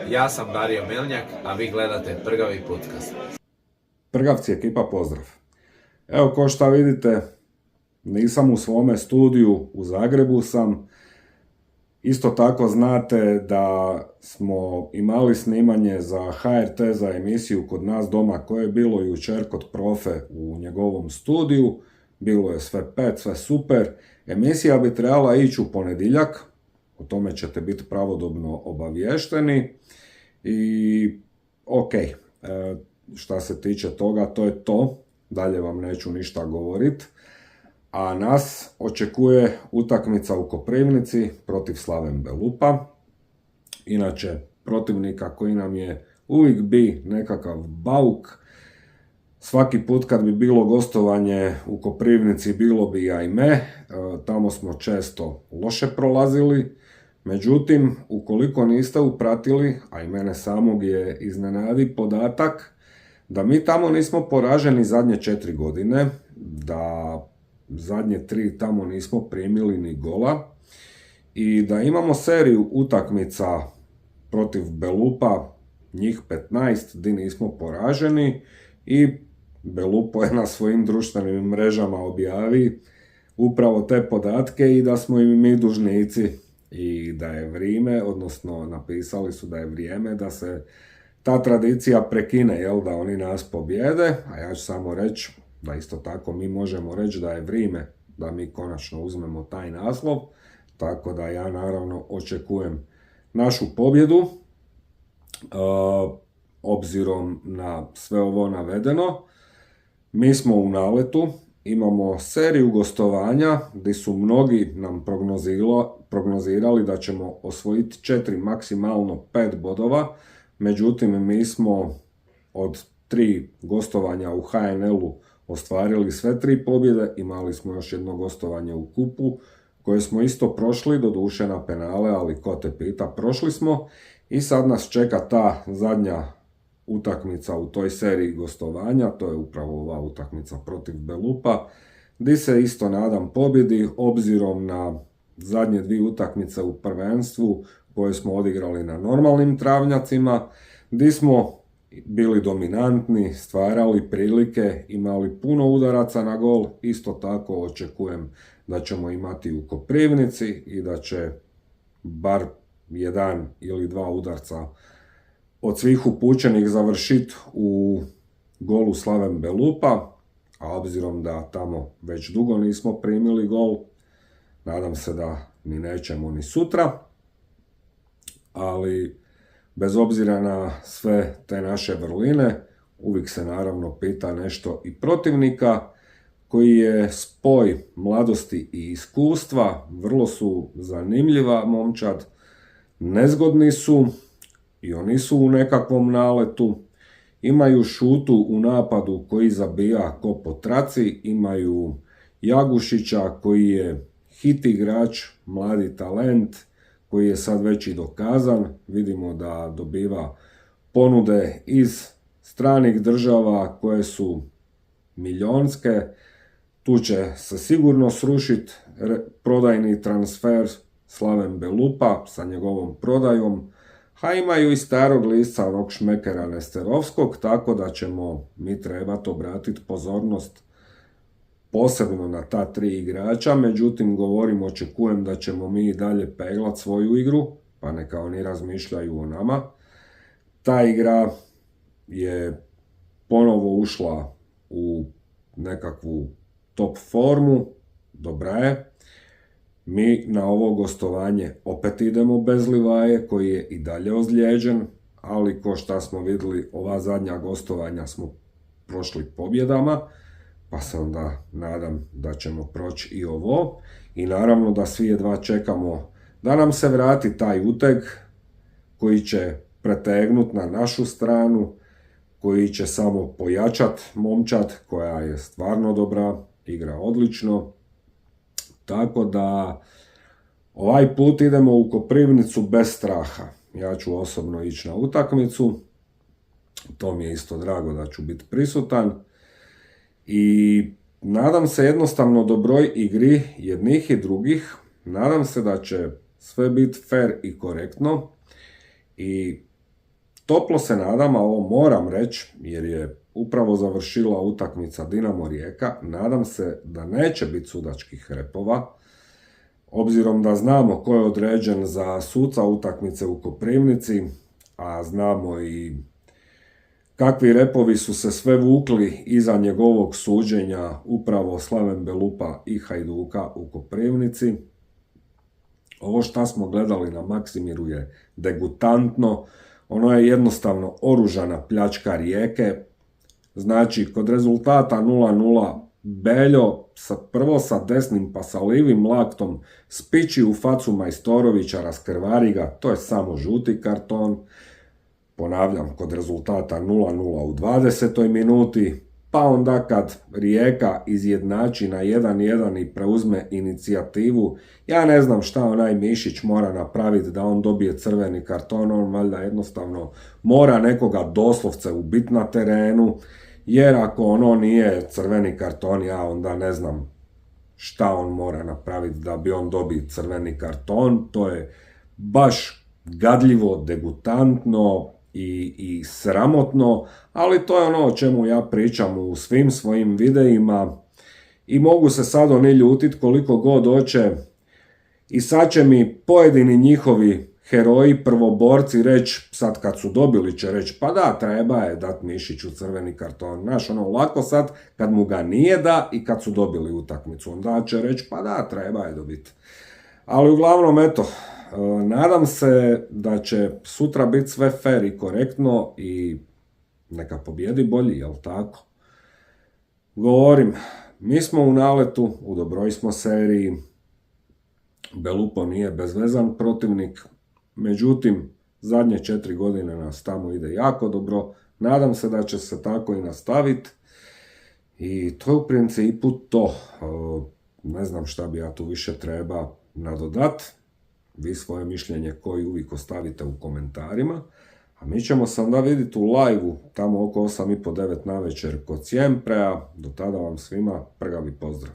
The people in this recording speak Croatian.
Ja sam Dario Melnjak, a vi gledate Prgavi podcast. Prgavci ekipa, pozdrav. Evo, ko šta vidite, nisam u svome studiju, u Zagrebu sam. Isto tako znate da smo imali snimanje za HRT, za emisiju Kod nas doma, koje je bilo jučer kod profe u njegovom studiju. Bilo je sve pet, sve super. Emisija bi trebala ići u ponedjeljak, o tome ćete biti pravodobno obavješteni. I ok, šta se tiče toga, to je to. Dalje vam neću ništa govoriti. A nas očekuje utakmica u Koprivnici protiv Slaven Belupa. Inače, protivnika koji nam je uvijek bi nekakav bauk. Svaki put kad bi bilo gostovanje u Koprivnici, bilo bi ja i me. Tamo smo često loše prolazili. Međutim, ukoliko niste upratili, a i mene samog je iznenadi podatak, da mi tamo nismo poraženi zadnje 4 godine, da zadnje 3 tamo nismo primili ni gola i da imamo seriju utakmica protiv Belupa, njih 15, di nismo poraženi i Belupo je na svojim društvenim mrežama objavi upravo te podatke i da smo im mi dužnici i da je vrijeme, odnosno napisali su da je vrijeme da se ta tradicija prekine, jel, da oni nas pobjede, a ja ću samo reći da isto tako mi možemo reći da je vrijeme da mi konačno uzmemo taj naslov, tako da ja naravno očekujem našu pobjedu. Obzirom na sve ovo navedeno, mi smo u naletu, imamo seriju gostovanja gdje su mnogi nam prognozirali da ćemo osvojiti 4, maksimalno 5 bodova, međutim mi smo od 3 gostovanja u HNL-u ostvarili sve 3 pobjede, imali smo još jedno gostovanje u kupu koje smo isto prošli, doduše na penale, ali ko te pita, prošli smo i sad nas čeka ta zadnja utakmica u toj seriji gostovanja, to je upravo ova utakmica protiv Belupa, gdje se isto nadam pobjedi, obzirom na zadnje 2 utakmice u prvenstvu koje smo odigrali na normalnim travnjacima, gdje smo bili dominantni, stvarali prilike, imali puno udaraca na gol. Isto tako očekujem da ćemo imati u Koprivnici i da će bar 1 ili 2 udarca od svih upućenih završiti u golu Slaven Belupa, a obzirom da tamo već dugo nismo primili gol, nadam se da ni nećemo ni sutra, ali bez obzira na sve te naše vrline, uvijek se naravno pita nešto i protivnika, koji je spoj mladosti i iskustva, vrlo su zanimljiva momčad, nezgodni su i oni su u nekakvom naletu, imaju Šutu u napadu koji zabija ko po traci, imaju Jagušića koji je hit igrač, mladi talent, koji je sad već i dokazan. Vidimo da dobiva ponude iz stranih država koje su milionske. Tu će se sigurno srušiti prodajni transfer Slaven Belupa sa njegovom prodajom, a imaju i starog lisca onog šmekera Nesterovskog, tako da ćemo mi trebati obratiti pozornost posebno na ta 3 igrača, međutim očekujem da ćemo mi i dalje peglat svoju igru, pa neka oni razmišljaju o nama. Ta igra je ponovo ušla u nekakvu top formu, dobra je. Mi na ovo gostovanje opet idemo bez Livaje, koji je i dalje ozlijeđen, ali ko šta smo vidjeli, ova zadnja gostovanja smo prošli pobjedama, pa se onda nadam da ćemo proći i ovo. I naravno da svi jedva čekamo da nam se vrati taj uteg koji će pretegnuti na našu stranu, koji će samo pojačati momčad koja je stvarno dobra, igra odlično. Tako da ovaj put idemo u Koprivnicu bez straha. Ja ću osobno ići na utakmicu, to mi je isto drago da ću biti prisutan. I nadam se jednostavno dobroj igri jednih i drugih. Nadam se da će sve biti fair i korektno I toplo se nadam, a ovo moram reći, jer je upravo završila utakmica Dinamo Rijeka, nadam se da neće biti sudačkih repova, obzirom da znamo ko je određen za suca utakmice u Koprivnici, a znamo i kakvi repovi su se sve vukli iza njegovog suđenja upravo Slaven Belupa i Hajduka u Koprivnici. Ovo šta smo gledali na Maksimiru je degutantno, ono je jednostavno oružana pljačka Rijeke. Znači, kod rezultata 0:0 Beljo prvo sa desnim pa sa livim laktom spiči u facu Majstorovića, raskrvari ga, to je samo žuti karton. Ponavljam, kod rezultata 0:0 u 20. minuti, pa onda kad Rijeka izjednači na 1:1 i preuzme inicijativu, ja ne znam šta onaj Mišić mora napraviti da on dobije crveni karton, on valjda jednostavno mora nekoga doslovce ubiti na terenu, jer ako ono nije crveni karton, ja onda ne znam šta on mora napraviti da bi on dobio crveni karton. To je baš gadljivo, degutantno i sramotno, ali to je ono o čemu ja pričam u svim svojim videima i mogu se sad oni ljutit koliko god hoće i sad će mi pojedini njihovi heroji, prvoborci reći, sad kad su dobili će reći, pa da, treba je dat Mišiću crveni karton. Znaš, ono, lako sad kad mu ga nije da i kad su dobili utakmicu, onda će reći, pa da, treba je dobiti. Ali uglavnom, eto, nadam se da će sutra biti sve fair i korektno i neka pobjedi bolji, jel tako? Govorim, mi smo u naletu, u dobroj smo seriji, Belupo nije bezvezan protivnik, međutim, zadnje 4 godine nas tamo ide jako dobro, nadam se da će se tako i nastaviti i to je u principu to. Ne znam šta bi ja tu više treba nadodat. Vi svoje mišljenje koji uvijek ostavite u komentarima, a mi ćemo se onda vidjeti u live-u tamo oko 8:30-9 navečer kod Sjemprea. Do tada vam svima prgavi pozdrav.